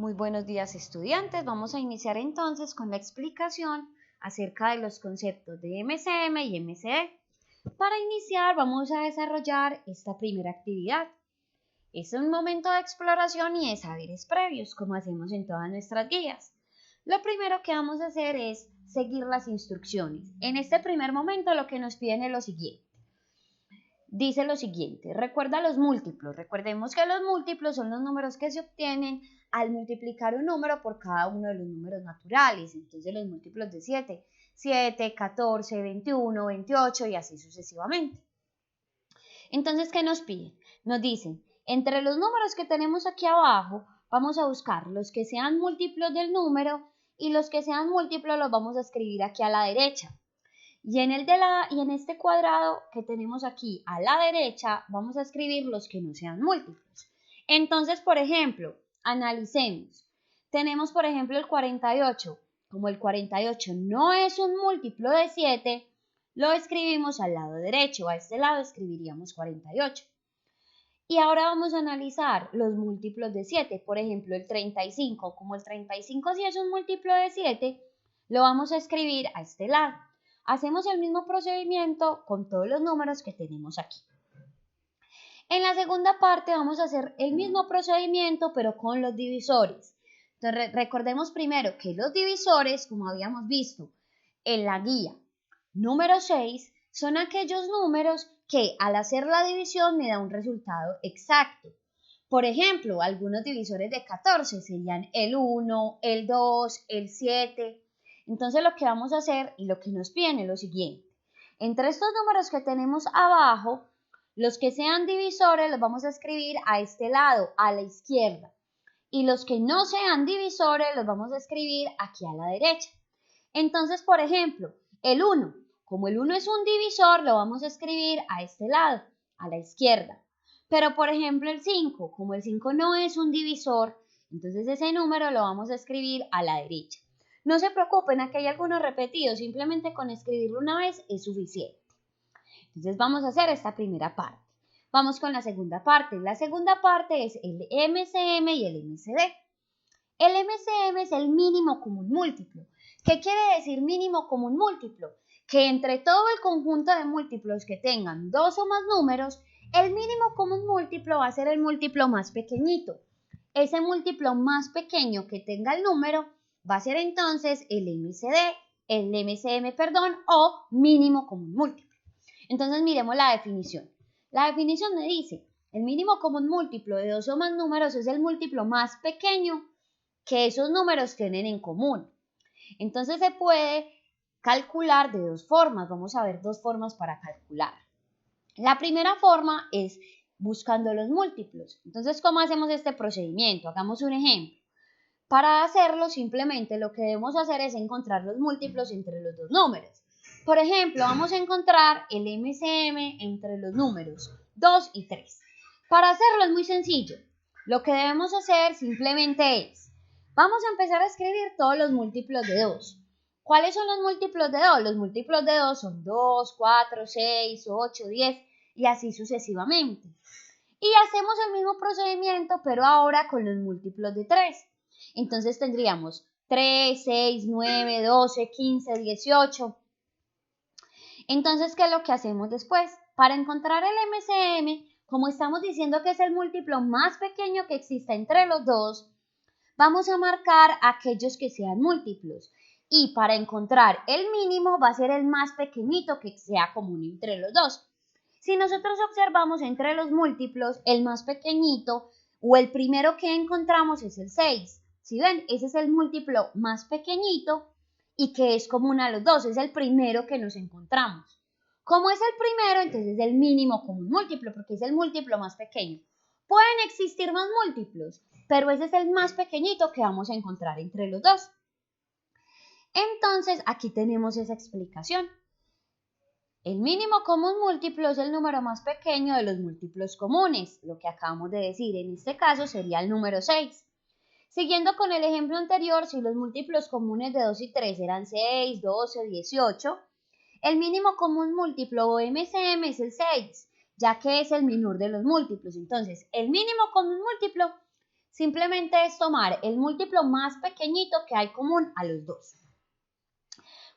Muy buenos días, estudiantes. Vamos a iniciar entonces con la explicación acerca de los conceptos de MCM y MCD. Para iniciar vamos a desarrollar esta primera actividad. Es un momento de exploración y de saberes previos, como hacemos en todas nuestras guías. Lo primero que vamos a hacer es seguir las instrucciones. En este primer momento lo que nos piden es lo siguiente. Dice lo siguiente, recuerda los múltiplos. Recordemos que los múltiplos son los números que se obtienen al multiplicar un número por cada uno de los números naturales. Entonces los múltiplos de 7, 14, 21, 28 y así sucesivamente. Entonces, ¿qué nos piden? Nos dicen, entre los números que tenemos aquí abajo, vamos a buscar los que sean múltiplos del número y los que sean múltiplos los vamos a escribir aquí a la derecha. Y en este cuadrado que tenemos aquí a la derecha, vamos a escribir los que no sean múltiplos. Entonces, por ejemplo, analicemos. Tenemos, por ejemplo, el 48. Como el 48 no es un múltiplo de 7, lo escribimos al lado derecho. A este lado escribiríamos 48. Y ahora vamos a analizar los múltiplos de 7. Por ejemplo, el 35. Como el 35 sí es un múltiplo de 7, lo vamos a escribir a este lado. Hacemos el mismo procedimiento con todos los números que tenemos aquí. En la segunda parte vamos a hacer el mismo procedimiento, pero con los divisores. Entonces, recordemos primero que los divisores, como habíamos visto en la guía número 6, son aquellos números que al hacer la división me da un resultado exacto. Por ejemplo, algunos divisores de 14 serían el 1, el 2, el 7. Entonces lo que vamos a hacer y lo que nos piden es lo siguiente. Entre estos números que tenemos abajo, los que sean divisores los vamos a escribir a este lado, a la izquierda. Y los que no sean divisores los vamos a escribir aquí a la derecha. Entonces, por ejemplo, el 1. Como el 1 es un divisor, lo vamos a escribir a este lado, a la izquierda. Pero, por ejemplo, el 5. Como el 5 no es un divisor, entonces ese número lo vamos a escribir a la derecha. No se preocupen, aquí hay algunos repetidos, simplemente con escribirlo una vez es suficiente. Entonces vamos a hacer esta primera parte. Vamos con la segunda parte. La segunda parte es el MCM y el MCD. El MCM es el mínimo común múltiplo. ¿Qué quiere decir mínimo común múltiplo? Que entre todo el conjunto de múltiplos que tengan dos o más números, el mínimo común múltiplo va a ser el múltiplo más pequeñito. Ese múltiplo más pequeño que tenga el número va a ser entonces el MCM, o mínimo común múltiplo. Entonces miremos la definición. La definición me dice, el mínimo común múltiplo de dos o más números es el múltiplo más pequeño que esos números tienen en común. Entonces se puede calcular de dos formas. Vamos a ver dos formas para calcular. La primera forma es buscando los múltiplos. Entonces, ¿cómo hacemos este procedimiento? Hagamos un ejemplo. Para hacerlo, simplemente lo que debemos hacer es encontrar los múltiplos entre los dos números. Por ejemplo, vamos a encontrar el MCM entre los números 2 y 3. Para hacerlo es muy sencillo. Lo que debemos hacer simplemente es, vamos a empezar a escribir todos los múltiplos de 2. ¿Cuáles son los múltiplos de 2? Los múltiplos de 2 son 2, 4, 6, 8, 10 y así sucesivamente. Y hacemos el mismo procedimiento, pero ahora con los múltiplos de 3. Entonces tendríamos 3, 6, 9, 12, 15, 18. Entonces, ¿qué es lo que hacemos después? Para encontrar el MCM, como estamos diciendo que es el múltiplo más pequeño que exista entre los dos, vamos a marcar aquellos que sean múltiplos. Y para encontrar el mínimo va a ser el más pequeñito que sea común entre los dos. Si nosotros observamos entre los múltiplos, el más pequeñito o el primero que encontramos es el 6. ¿Sí ven? Ese es el múltiplo más pequeñito y que es común a los dos. Es el primero que nos encontramos. Como es el primero, entonces es el mínimo común múltiplo porque es el múltiplo más pequeño. Pueden existir más múltiplos, pero ese es el más pequeñito que vamos a encontrar entre los dos. Entonces, aquí tenemos esa explicación. El mínimo común múltiplo es el número más pequeño de los múltiplos comunes, lo que acabamos de decir. En este caso sería el número 6. Siguiendo con el ejemplo anterior, si los múltiplos comunes de 2 y 3 eran 6, 12, 18, el mínimo común múltiplo o MCM es el 6, ya que es el menor de los múltiplos. Entonces, el mínimo común múltiplo Simplemente es tomar el múltiplo más pequeñito que hay común a los dos.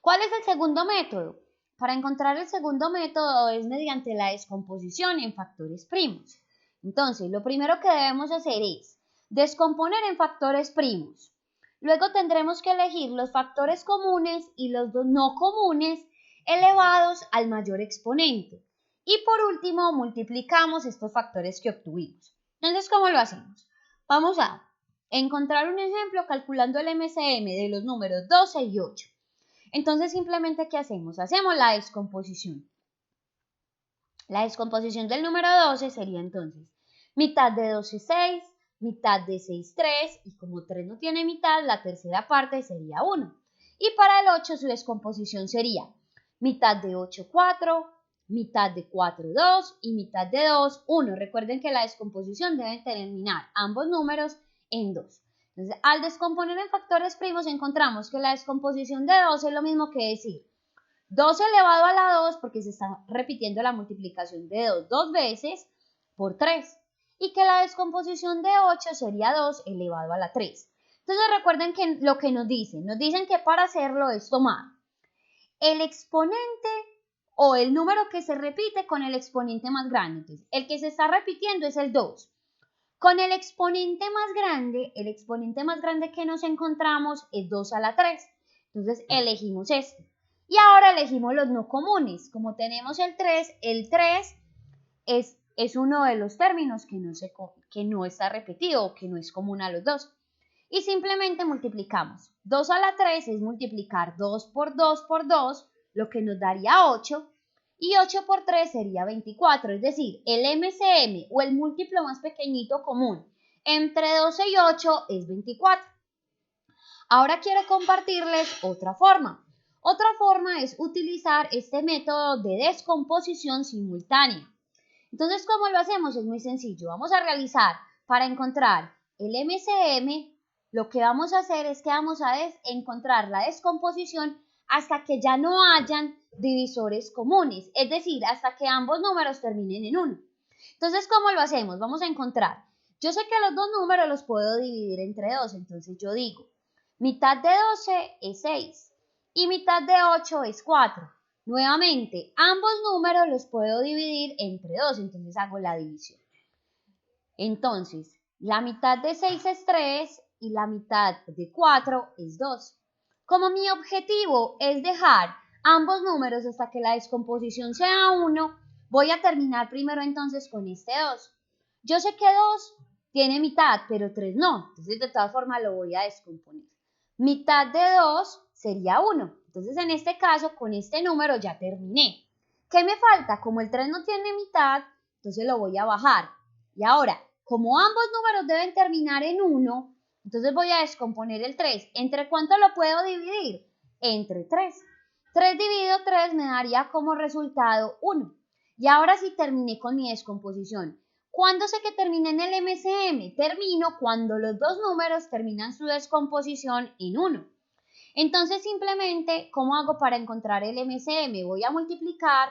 ¿Cuál es el segundo método? Para encontrar el segundo método es mediante la descomposición en factores primos. Entonces, lo primero que debemos hacer es descomponer en factores primos. Luego tendremos que elegir los factores comunes y los no comunes elevados al mayor exponente. Y por último, multiplicamos estos factores que obtuvimos. Entonces, ¿cómo lo hacemos? Vamos a encontrar un ejemplo calculando el MCM de los números 12 y 8. Entonces, simplemente, ¿qué hacemos? Hacemos la descomposición. La descomposición del número 12 sería entonces mitad de 12, 6, mitad de 6, 3, y como 3 no tiene mitad, la tercera parte sería 1. Y para el 8 su descomposición sería mitad de 8, 4, mitad de 4, 2 y mitad de 2, 1. Recuerden que la descomposición debe terminar ambos números en 2. Entonces, al descomponer en factores primos, encontramos que la descomposición de 2 es lo mismo que decir 2 elevado a la 2, porque se está repitiendo la multiplicación de 2 dos veces, por 3. Y que la descomposición de 8 sería 2 elevado a la 3. Entonces recuerden que lo que nos dicen que para hacerlo es tomar el exponente o el número que se repite con el exponente más grande. Entonces, el que se está repitiendo es el 2. Con el exponente más grande que nos encontramos es 2 a la 3. Entonces elegimos este. Y ahora elegimos los no comunes. Como tenemos el 3 es uno de los términos que no está repetido o que no es común a los dos. Y simplemente multiplicamos. 2 a la 3 es multiplicar 2 por 2 por 2, lo que nos daría 8. Y 8 por 3 sería 24, es decir, el MCM o el múltiplo más pequeñito común entre 12 y 8 es 24. Ahora quiero compartirles otra forma. Otra forma es utilizar este método de descomposición simultánea. Entonces, ¿cómo lo hacemos? Es muy sencillo. Vamos a realizar, para encontrar el MCM, lo que vamos a hacer es que vamos a encontrar la descomposición hasta que ya no hayan divisores comunes, es decir, hasta que ambos números terminen en 1. Entonces, ¿cómo lo hacemos? Vamos a encontrar. Yo sé que los dos números los puedo dividir entre 2, entonces yo digo, mitad de 12 es 6 y mitad de 8 es 4. Nuevamente, ambos números los puedo dividir entre 2, entonces hago la división. Entonces, la mitad de 6 es 3 y la mitad de 4 es 2. Como mi objetivo es dejar ambos números hasta que la descomposición sea 1, voy a terminar primero entonces con este 2. Yo sé que 2 tiene mitad, pero 3 no, entonces de todas formas lo voy a descomponer. Mitad de 2 sería 1. Entonces, en este caso, con este número ya terminé. ¿Qué me falta? Como el 3 no tiene mitad, entonces lo voy a bajar. Y ahora, como ambos números deben terminar en 1, entonces voy a descomponer el 3. ¿Entre cuánto lo puedo dividir? Entre 3. 3 dividido 3 me daría como resultado 1. Y ahora sí terminé con mi descomposición. ¿Cuándo sé que terminé en el MCM? Termino cuando los dos números terminan su descomposición en 1. Entonces simplemente, ¿cómo hago para encontrar el MCM? Voy a multiplicar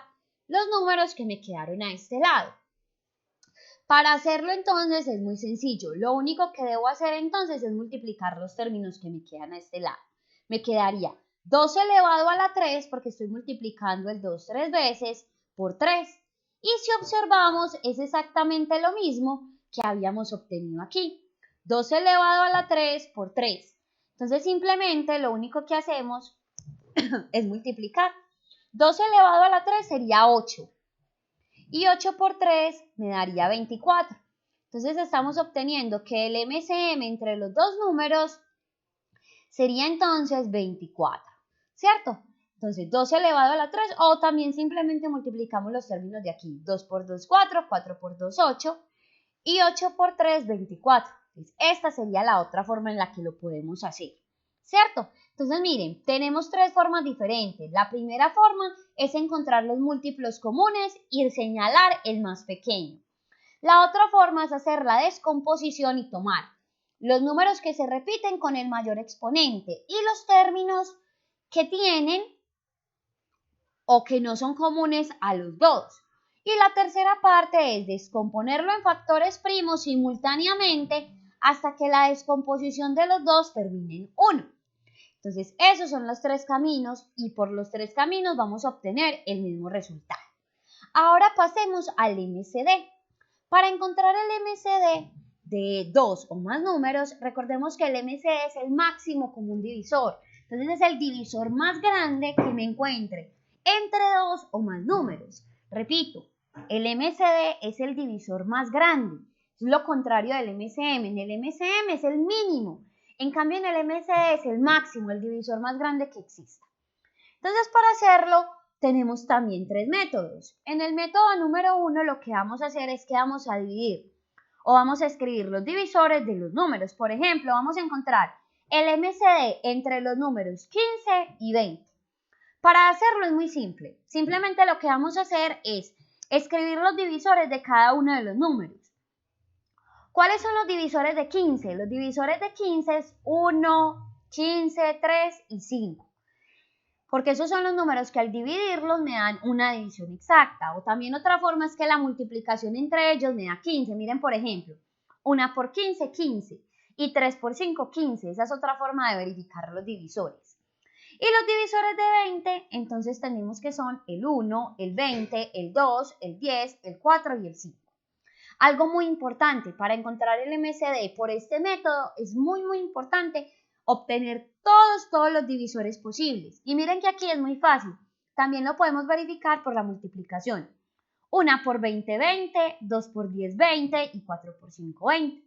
los números que me quedaron a este lado. Para hacerlo entonces es muy sencillo. Lo único que debo hacer entonces es multiplicar los términos que me quedan a este lado. Me quedaría 2 elevado a la 3, porque estoy multiplicando el 2 3 veces, por 3. Y si observamos, es exactamente lo mismo que habíamos obtenido aquí. 2 elevado a la 3 por 3. Entonces simplemente lo único que hacemos es multiplicar. 2 elevado a la 3 sería 8. Y 8 por 3 me daría 24. Entonces estamos obteniendo que el MCM entre los dos números sería entonces 24, ¿cierto? Entonces 2 elevado a la 3, o también simplemente multiplicamos los términos de aquí. 2 por 2, 4, 4 por 2, 8 y 8 por 3, 24. Entonces, esta sería la otra forma en la que lo podemos hacer, ¿cierto? Entonces miren, tenemos tres formas diferentes. La primera forma es encontrar los múltiplos comunes y señalar el más pequeño. La otra forma es hacer la descomposición y tomar los números que se repiten con el mayor exponente y los términos que tienen o que no son comunes a los dos. Y la tercera parte es descomponerlo en factores primos simultáneamente hasta que la descomposición de los dos termine en 1. Entonces, esos son los 3 caminos y por los 3 caminos vamos a obtener el mismo resultado. Ahora pasemos al MCD. Para encontrar el MCD de 2 o más números, recordemos que el MCD es el máximo común divisor. Entonces, es el divisor más grande que me encuentre entre 2 o más números. Repito, el MCD es el divisor más grande. Es lo contrario del MCM. En el MCM es el mínimo. En cambio, en el MCD es el máximo, el divisor más grande que exista. Entonces, para hacerlo, tenemos también 3 métodos. En el método número 1, lo que vamos a hacer es que vamos a dividir o vamos a escribir los divisores de los números. Por ejemplo, vamos a encontrar el MCD entre los números 15 y 20. Para hacerlo es muy simple. Simplemente lo que vamos a hacer es escribir los divisores de cada uno de los números. ¿Cuáles son los divisores de 15? Los divisores de 15 es 1, 15, 3 y 5. Porque esos son los números que al dividirlos me dan una división exacta. O también otra forma es que la multiplicación entre ellos me da 15. Miren, por ejemplo, 1 por 15, 15. Y 3 por 5, 15. Esa es otra forma de verificar los divisores. Y los divisores de 20, entonces tenemos que son el 1, el 20, el 2, el 10, el 4 y el 5. Algo muy importante para encontrar el MCD por este método es muy importante obtener todos los divisores posibles. Y miren que aquí es muy fácil. También lo podemos verificar por la multiplicación. 1 por 20, 20, 2 por 10, 20 y 4 por 5, 20.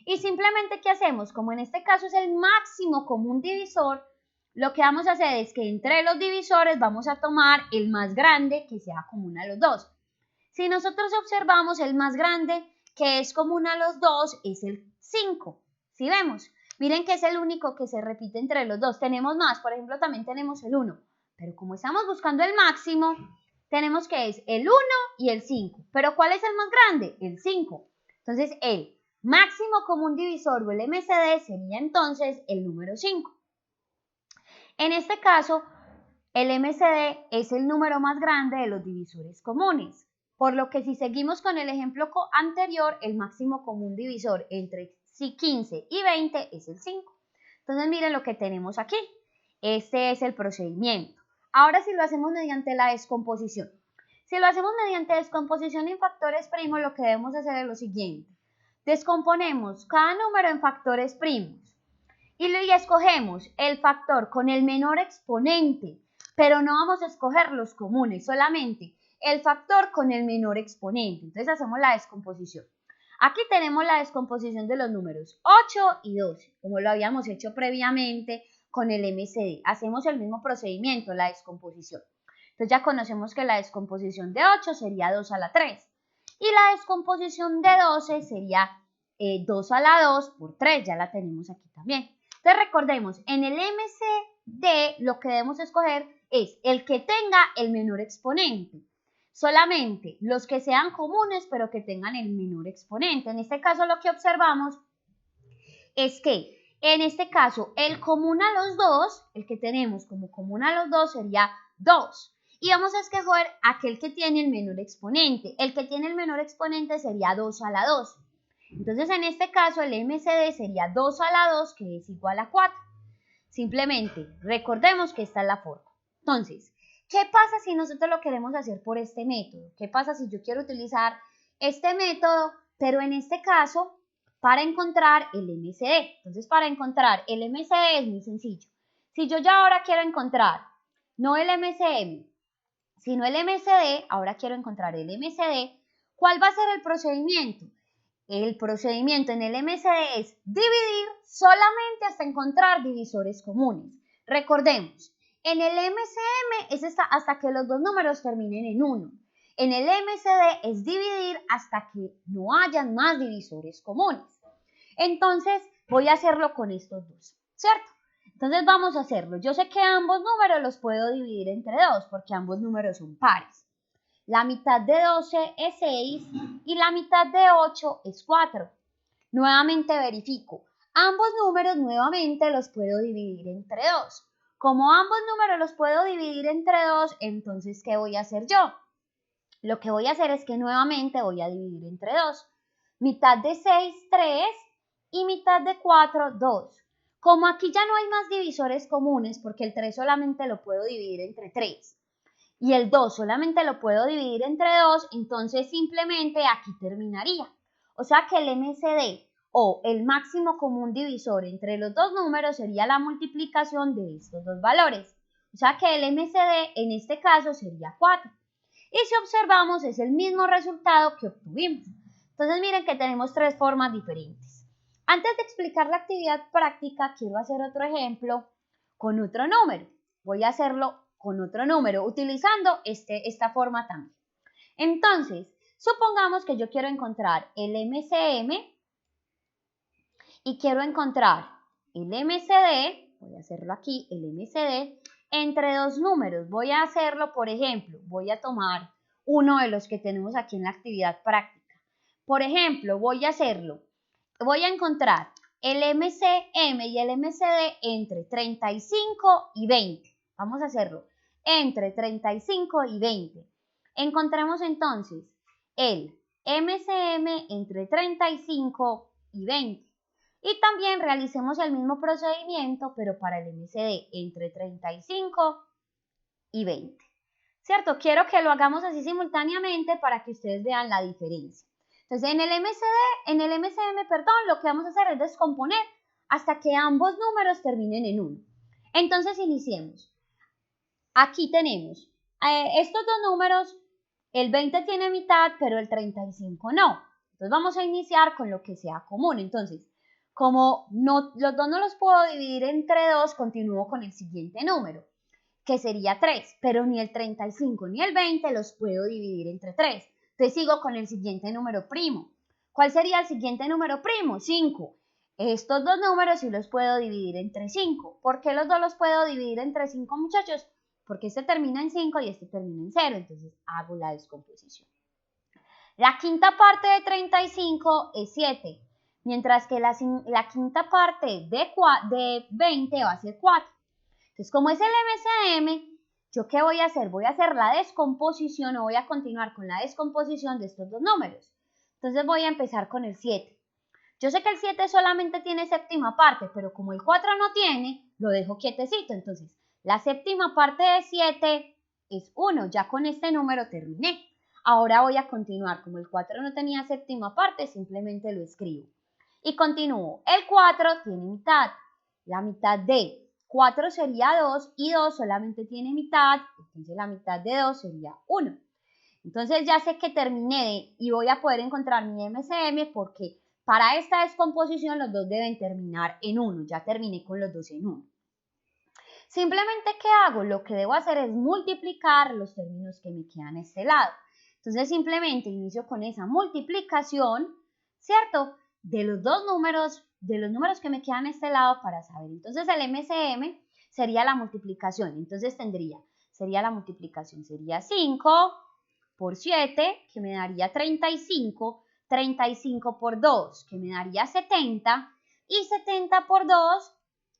Y simplemente, ¿qué hacemos? Como en este caso es el máximo común divisor, lo que vamos a hacer es que entre los divisores vamos a tomar el más grande que sea común a los dos. Si nosotros observamos, el más grande que es común a los dos es el 5. ¿Sí vemos? Miren que es el único que se repite entre los dos. Tenemos más, por ejemplo, también tenemos el 1. Pero como estamos buscando el máximo, tenemos que es el 1 y el 5. ¿Pero cuál es el más grande? El 5. Entonces, el máximo común divisor o el MCD sería entonces el número 5. En este caso, el MCD es el número más grande de los divisores comunes. Por lo que si seguimos con el ejemplo anterior, el máximo común divisor entre 15 y 20 es el 5. Entonces miren lo que tenemos aquí. Este es el procedimiento. Ahora si lo hacemos mediante la descomposición. Si lo hacemos mediante descomposición en factores primos, lo que debemos hacer es lo siguiente. Descomponemos cada número en factores primos y escogemos el factor con el menor exponente, pero no vamos a escoger los comunes, solamente el factor con el menor exponente. Entonces hacemos la descomposición. Aquí tenemos la descomposición de los números 8 y 12, como lo habíamos hecho previamente con el MCD. Hacemos el mismo procedimiento, la descomposición. Entonces ya conocemos que la descomposición de 8 sería 2 a la 3 y la descomposición de 12 sería 2 a la 2 por 3, ya la tenemos aquí también. Entonces recordemos, en el MCD lo que debemos escoger es el que tenga el menor exponente. Solamente los que sean comunes pero que tengan el menor exponente. En este caso lo que observamos es que en este caso el común a los dos, el que tenemos como común a los dos sería 2. Y vamos a escoger aquel que tiene el menor exponente. El que tiene el menor exponente sería 2 a la 2. Entonces, en este caso, el MCD sería 2 a la 2, que es igual a 4. Simplemente, recordemos que esta es la forma. Entonces, ¿qué pasa si nosotros lo queremos hacer por este método? ¿Qué pasa si yo quiero utilizar este método, pero en este caso, para encontrar el MCD? Entonces, para encontrar el MCD es muy sencillo. Si yo ya ahora quiero encontrar, no el MCM, sino el MCD, ahora quiero encontrar el MCD, ¿cuál va a ser el procedimiento? El procedimiento en el MCD es dividir solamente hasta encontrar divisores comunes. Recordemos, en el MCM es hasta que los dos números terminen en 1. En el MCD es dividir hasta que no hayan más divisores comunes. Entonces, voy a hacerlo con estos dos, ¿cierto? Entonces, vamos a hacerlo. Yo sé que ambos números los puedo dividir entre 2 porque ambos números son pares. La mitad de 12 es 6 y la mitad de 8 es 4. Nuevamente verifico. Ambos números nuevamente los puedo dividir entre 2. Como ambos números los puedo dividir entre 2, entonces, ¿qué voy a hacer yo? Lo que voy a hacer es que nuevamente voy a dividir entre 2. Mitad de 6, 3 y mitad de 4, 2. Como aquí ya no hay más divisores comunes, porque el 3 solamente lo puedo dividir entre 3 y el 2 solamente lo puedo dividir entre 2, entonces simplemente aquí terminaría. O sea que el MCD o el máximo común divisor entre los dos números sería la multiplicación de estos dos valores. O sea que el MCD en este caso sería 4. Y si observamos es el mismo resultado que obtuvimos. Entonces miren que tenemos tres formas diferentes. Antes de explicar la actividad práctica, quiero hacer otro ejemplo con otro número. Voy a hacerlo con otro número, utilizando esta forma también. Entonces, supongamos que yo quiero encontrar el MCM y quiero encontrar el MCD, voy a hacerlo aquí, el MCD, entre dos números. Voy a hacerlo, por ejemplo, voy a tomar uno de los que tenemos aquí en la actividad práctica. Por ejemplo, voy a encontrar el MCM y el MCD entre 35 y 20. Vamos a hacerlo entre 35 y 20. Encontremos entonces el MCM entre 35 y 20. Y también realicemos el mismo procedimiento, pero para el MCD entre 35 y 20. ¿Cierto? Quiero que lo hagamos así simultáneamente para que ustedes vean la diferencia. Entonces, en el MCM, lo que vamos a hacer es descomponer hasta que ambos números terminen en 1. Entonces, iniciemos. Aquí tenemos estos dos números, el 20 tiene mitad, pero el 35 no. Entonces, vamos a iniciar con lo que sea común. Entonces, como los dos no los puedo dividir entre 2, continúo con el siguiente número, que sería 3, pero ni el 35 ni el 20 los puedo dividir entre 3. Entonces sigo con el siguiente número primo. ¿Cuál sería el siguiente número primo? 5. Estos dos números sí los puedo dividir entre 5. ¿Por qué los dos los puedo dividir entre 5, muchachos? Porque este termina en 5 y este termina en 0. Entonces hago la descomposición. La quinta parte de 35 es 7, mientras que la quinta parte de 20 va a ser 4. Entonces, como es el MCM, ¿yo qué voy a hacer? Voy a hacer la descomposición o voy a continuar con la descomposición de estos dos números. Entonces voy a empezar con el 7. Yo sé que el 7 solamente tiene séptima parte, pero como el 4 no tiene, lo dejo quietecito. Entonces, la séptima parte de 7 es 1. Ya con este número terminé. Ahora voy a continuar. Como el 4 no tenía séptima parte, simplemente lo escribo. Y continúo. El 4 tiene mitad. La mitad de 4 sería 2 y 2 solamente tiene mitad, entonces la mitad de 2 sería 1. Entonces ya sé que terminé y voy a poder encontrar mi MCM porque para esta descomposición los dos deben terminar en 1. Ya terminé con los dos en 1. Simplemente, ¿qué hago? Lo que debo hacer es multiplicar los términos que me quedan a este lado. Entonces simplemente inicio con esa multiplicación, ¿cierto? De los números que me quedan a este lado para saber. Entonces el MCM sería la multiplicación. Entonces sería la multiplicación, sería 5 por 7, que me daría 35, 35 por 2, que me daría 70, y 70 por 2,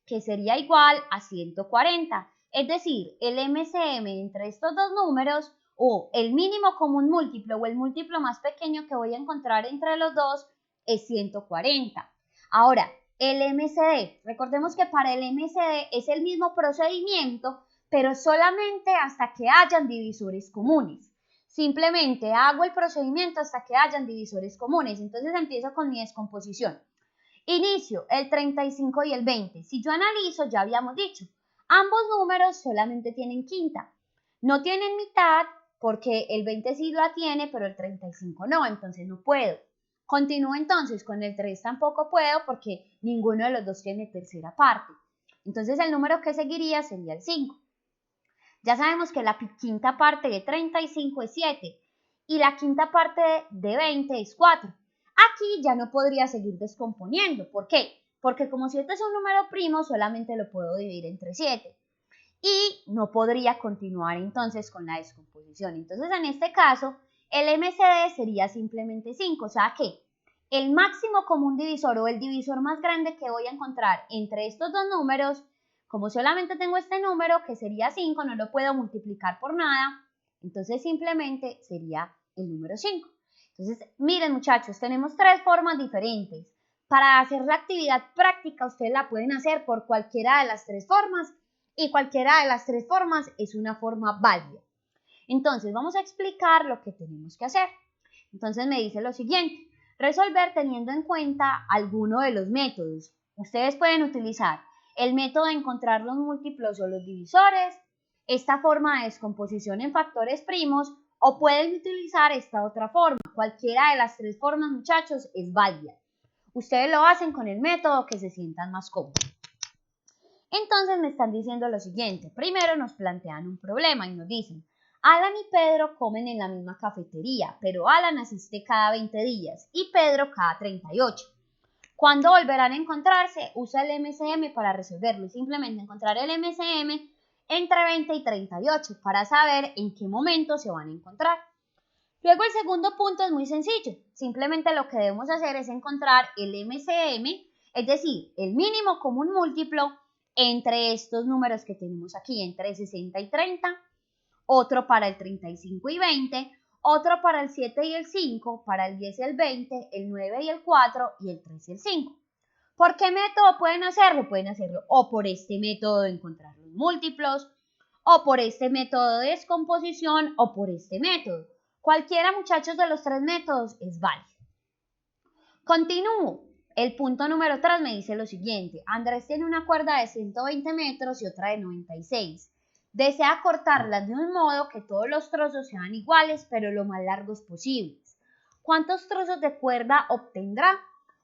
que sería igual a 140. Es decir, el MCM entre estos dos números, o el mínimo común múltiplo o el múltiplo más pequeño que voy a encontrar entre los dos, es 140. Ahora, el MCD, recordemos que para el MCD es el mismo procedimiento, pero solamente hasta que hayan divisores comunes. Simplemente hago el procedimiento hasta que hayan divisores comunes. Entonces empiezo con mi descomposición. Inicio el 35 y el 20. Si yo analizo, ya habíamos dicho, ambos números solamente tienen quinta. No tienen mitad porque el 20 sí la tiene, pero el 35 no, entonces no puedo. Continúo entonces con el 3, tampoco puedo porque ninguno de los dos tiene tercera parte. Entonces el número que seguiría sería el 5. Ya sabemos que la quinta parte de 35 es 7 y la quinta parte de 20 es 4. Aquí ya no podría seguir descomponiendo. ¿Por qué? Porque como 7 es un número primo, solamente lo puedo dividir entre 7. Y no podría continuar entonces con la descomposición. Entonces, en este caso, el MCD sería simplemente 5. O sea que el máximo común divisor o el divisor más grande que voy a encontrar entre estos dos números, como solamente tengo este número, que sería 5, no lo puedo multiplicar por nada, entonces simplemente sería el número 5. Entonces, miren muchachos, tenemos tres formas diferentes Para hacer la actividad práctica, ustedes la pueden hacer por cualquiera de las tres formas y cualquiera de las tres formas es una forma válida. Entonces, vamos a explicar lo que tenemos que hacer. Entonces, me dice lo siguiente: resolver teniendo en cuenta alguno de los métodos. Ustedes pueden utilizar el método de encontrar los múltiplos o los divisores, esta forma de descomposición en factores primos, o pueden utilizar esta otra forma. Cualquiera de las tres formas, muchachos, es válida. Ustedes lo hacen con el método que se sientan más cómodos. Entonces me están diciendo lo siguiente. Primero nos plantean un problema y nos dicen: Alan y Pedro comen en la misma cafetería, pero Alan asiste cada 20 días y Pedro cada 38. ¿Cuándo volverán a encontrarse? Usa el MCM para resolverlo y simplemente encontrar el MCM entre 20 y 38 para saber en qué momento se van a encontrar. Luego el segundo punto es muy sencillo. Simplemente lo que debemos hacer es encontrar el MCM, es decir, el mínimo común múltiplo entre estos números que tenemos aquí, entre 60 y 30, otro para el 35 y 20, otro para el 7 y el 5, para el 10 y el 20, el 9 y el 4 y el 3 y el 5. ¿Por qué método pueden hacerlo? Pueden hacerlo o por este método de encontrar los múltiplos, o por este método de descomposición, o por este método. Cualquiera, muchachos, de los tres métodos es válido. Continúo. El punto número 3 me dice lo siguiente: Andrés tiene una cuerda de 120 metros y otra de 96. Desea cortarlas de un modo que todos los trozos sean iguales, pero lo más largos posibles. ¿Cuántos trozos de cuerda obtendrá?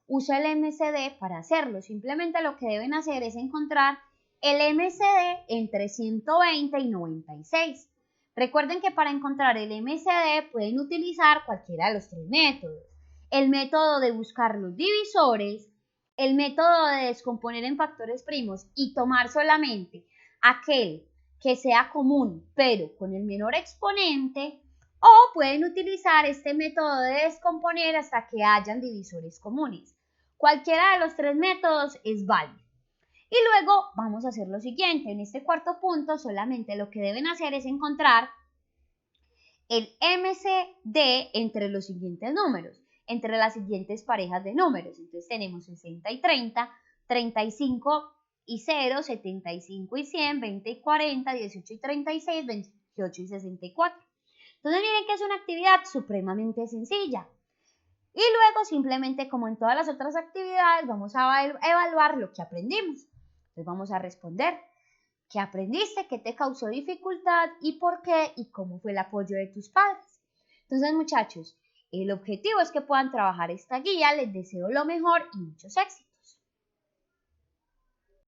Usa el MCD para hacerlo. Simplemente lo que deben hacer es encontrar el MCD entre 120 y 96. Recuerden que para encontrar el MCD pueden utilizar cualquiera de los tres métodos. El método de buscar los divisores, el método de descomponer en factores primos y tomar solamente aquel que sea común pero con el menor exponente, o pueden utilizar este método de descomponer hasta que hayan divisores comunes. Cualquiera de los tres métodos es válido. Y luego vamos a hacer lo siguiente. En este cuarto punto solamente lo que deben hacer es encontrar el MCD entre los siguientes números, entre las siguientes parejas de números. Entonces tenemos 60 y 30, 35 y 0, 75 y 100, 20 y 40, 18 y 36, 28 y 64. Entonces miren que es una actividad supremamente sencilla. Y luego simplemente, como en todas las otras actividades, vamos a evaluar lo que aprendimos. Entonces vamos a responder: ¿qué aprendiste? ¿Qué te causó dificultad? ¿Y por qué? ¿Y cómo fue el apoyo de tus padres? Entonces, muchachos, el objetivo es que puedan trabajar esta guía. Les deseo lo mejor y muchos éxitos.